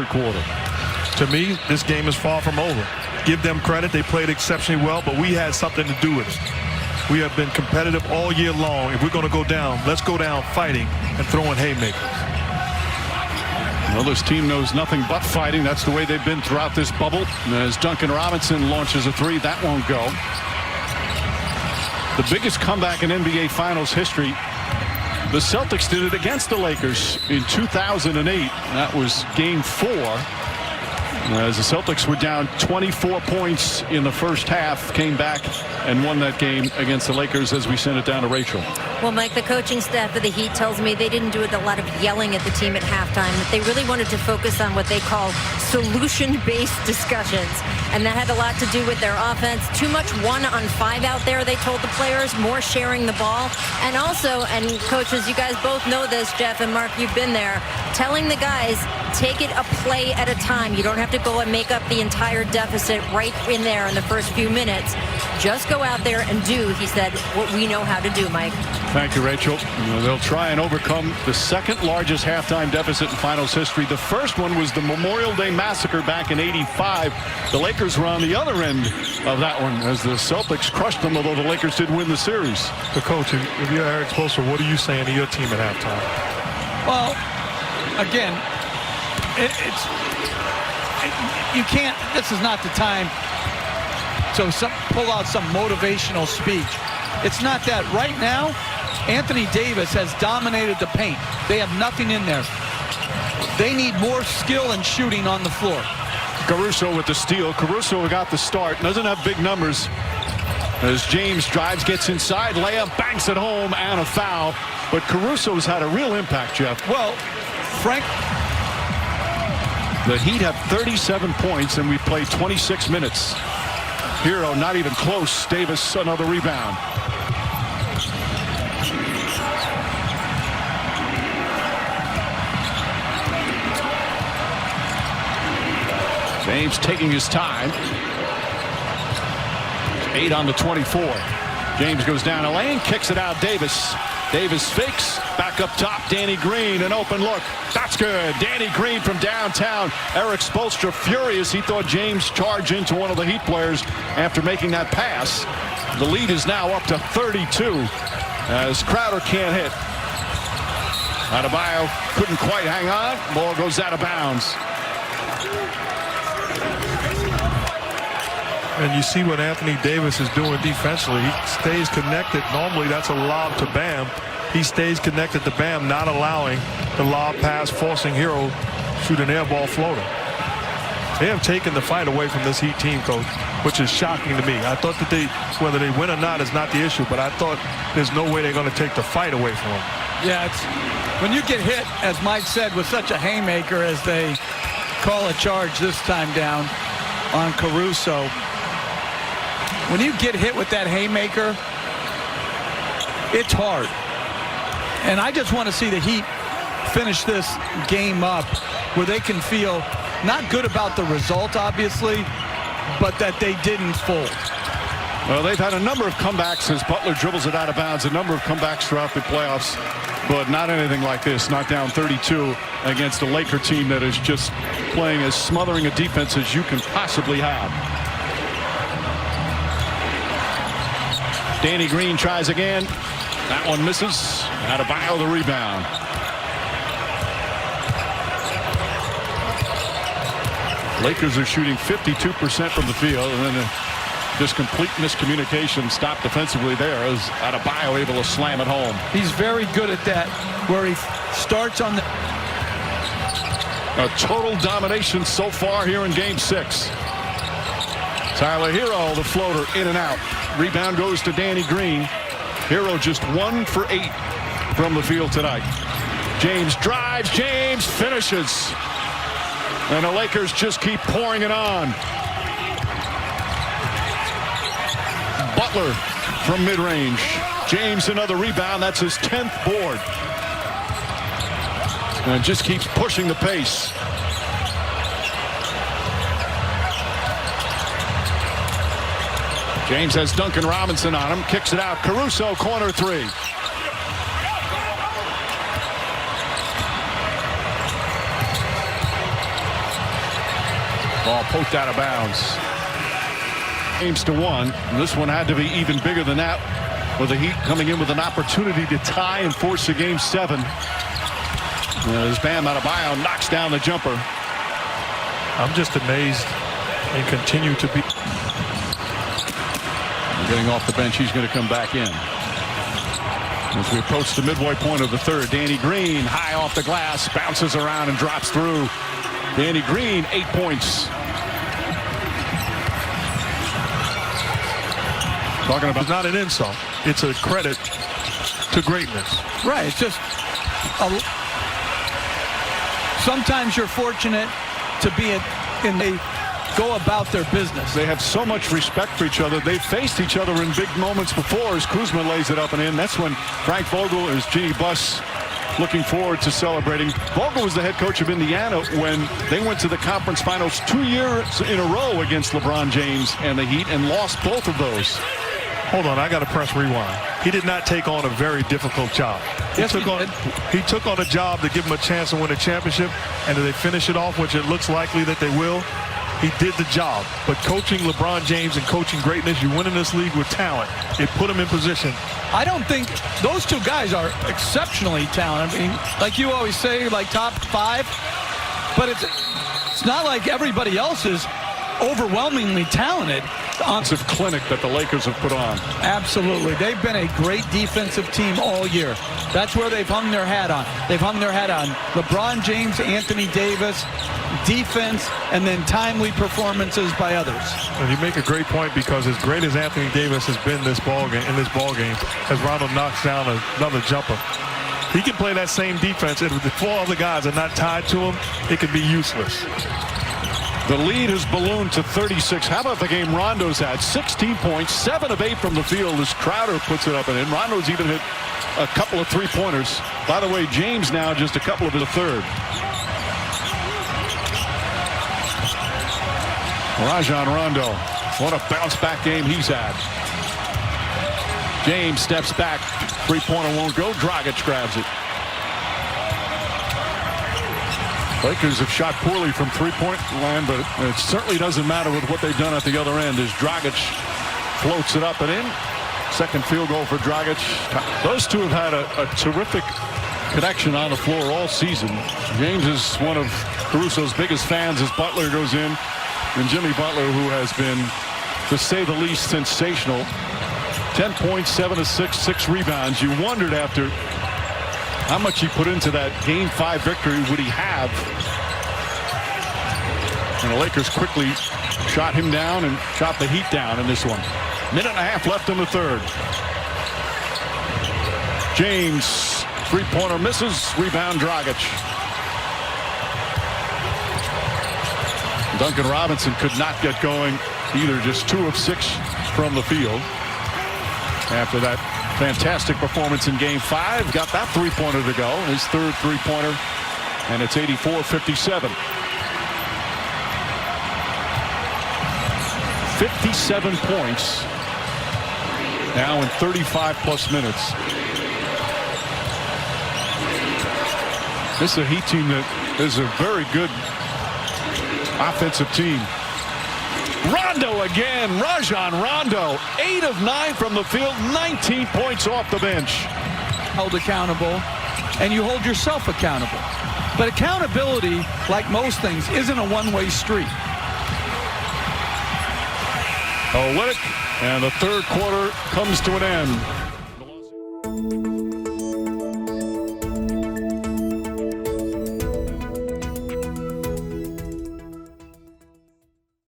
quarter. To me, this game is far from over. Give them credit. They played exceptionally well, but we had something to do with it. We have been competitive all year long. If we're going to go down, let's go down fighting and throwing haymakers. Well, this team knows nothing but fighting. That's the way they've been throughout this bubble. And as Duncan Robinson launches a three, that won't go. The biggest comeback in NBA Finals history. The Celtics did it against the Lakers in 2008. That was game 4. As the Celtics were down 24 points in the first half, came back and won that game against the Lakers as we sent it down to Rachel. Well, Mike, the coaching staff of the Heat tells me they didn't do a lot of yelling at the team at halftime, that they really wanted to focus on what they call solution-based discussions. And that had a lot to do with their offense. Too much 1-on-5 out there, they told the players, more sharing the ball. And also, and coaches, you guys both know this, Jeff and Mark, you've been there, telling the guys, take it a play at a time. You don't have to go and make up the entire deficit right in there in the first few minutes. Just go out there and do, he said, what we know how to do, Mike. Thank you, Rachel. They'll try and overcome the second largest halftime deficit in finals history. The first one was the Memorial Day Massacre back in '85. The Lakers were on the other end of that one as the Celtics crushed them, although the Lakers did win the series. The coach, if you're Eric Spoelstra, what are you saying to your team at halftime? Well, again, you can't, this is not the time to pull out some motivational speech. It's not that. Right now, Anthony Davis has dominated the paint. They have nothing in there. They need more skill and shooting on the floor. Caruso with the steal. Caruso got the start. Doesn't have big numbers. As James drives, gets inside, layup, banks it home, and a foul. But Caruso's had a real impact, Jeff. Well, Frank. The Heat have 37 points, and we played 26 minutes. Hero not even close. Davis another rebound. James taking his time. 8 on the 24. James goes down a lane, kicks it out. Davis fakes, back up top. Danny Green, an open look. That's good. Danny Green from downtown. Eric Spoelstra furious. He thought James charged into one of the Heat players after making that pass. The lead is now up to 32 as Crowder can't hit. Adebayo couldn't quite hang on. Ball goes out of bounds. And you see what Anthony Davis is doing defensively. He stays connected. Normally that's a lob to Bam. He stays connected to Bam, not allowing the lob pass, forcing Hero shoot an air ball floater. They have taken the fight away from this Heat team, coach, which is shocking to me. I thought that whether they win or not is not the issue, but I thought there's no way they're going to take the fight away from them. Yeah, it's when you get hit, as Mike said, with such a haymaker as they call a charge this time down on Caruso. When you get hit with that haymaker, it's hard. And I just want to see the Heat finish this game up where they can feel not good about the result, obviously, but that they didn't fold. Well, they've had a number of comebacks as Butler dribbles it out of bounds, a number of comebacks throughout the playoffs, but not anything like this. Not down 32 against a Laker team that is just playing as smothering a defense as you can possibly have. Danny Green tries again. That one misses. Adebayo the rebound. Lakers are shooting 52% from the field, and then just complete miscommunication stopped defensively there as Adebayo able to slam it home. He's very good at that, where he starts on the... A total domination so far here in Game 6. Tyler Hero, the floater, in and out. Rebound goes to Danny Green. Hero just 1 for 8 from the field tonight. James drives. James finishes. And the Lakers just keep pouring it on. Butler from mid-range. James another rebound. That's his 10th board. And just keeps pushing the pace. James has Duncan Robinson on him. Kicks it out. Caruso, corner three. Ball poked out of bounds. James to 1. And this one had to be even bigger than that, with the Heat coming in with an opportunity to tie and force a game 7. As Bam Adebayo knocks down the jumper. I'm just amazed and continue to be. Getting off the bench, he's going to come back in. As we approach the midway point of the third, Danny Green high off the glass, bounces around and drops through. Danny Green, 8 points. Talking about It's not an insult. It's a credit to greatness. Right. It's just sometimes you're fortunate to be in a go about their business. They have so much respect for each other. They've faced each other in big moments before as Kuzma lays it up and in. That's when Frank Vogel and Jeannie Buss looking forward to celebrating. Vogel was the head coach of Indiana when they went to the conference finals 2 years in a row against LeBron James and the Heat and lost both of those. Hold on, I got to press rewind. He did not take on a very difficult job. He took on a job to give him a chance to win a championship, and if they finish it off, which it looks likely that they will, he did the job. But coaching LeBron James and coaching greatness, you win in this league with talent. It put him in position. I don't think those two guys are exceptionally talented. I mean, like you always say, like top 5, but it's not like everybody else is overwhelmingly talented. Offensive clinic that the Lakers have put on. Absolutely. They've been a great defensive team all year. That's where they've hung their hat on. They've hung their hat on LeBron James, Anthony Davis, defense, and then timely performances by others. And you make a great point, because as great as Anthony Davis has been in this ball game, as Rondo knocks down another jumper, he can play that same defense, and if the 4 other guys are not tied to him, it can be useless. The lead has ballooned to 36. How about the game Rondo's had? 16 points, 7 of 8 from the field as Crowder puts it up and in. Rondo's even hit a couple of 3-pointers. By the way, James now just a couple of the third. Rajon Rondo, what a bounce-back game he's had. James steps back. 3-pointer won't go. Dragic grabs it. Lakers have shot poorly from three-point land, but it certainly doesn't matter with what they've done at the other end as Dragic floats it up and in. Second field goal for Dragic. Those two have had a terrific connection on the floor all season. James is one of Caruso's biggest fans as Butler goes in. And Jimmy Butler, who has been, to say the least, sensational. 10 points, 7 assists, 6 rebounds. You wondered after how much he put into that Game 5 victory would he have. And the Lakers quickly shot him down and shot the Heat down in this one. Minute and a half left in the third. James, 3-pointer misses. Rebound Dragic. Duncan Robinson could not get going either. Just 2 of 6 from the field. After that fantastic performance in Game 5, got that 3-pointer to go. His third 3-pointer, and it's 84-57. 57 points now in 35-plus minutes. This is a Heat team that is a very good offensive team. Rondo again. Rajon Rondo, 8 of 9 from the field, 19 points off the bench. Held accountable, and you hold yourself accountable. But accountability, like most things, isn't a one-way street. Olynyk, and the third quarter comes to an end.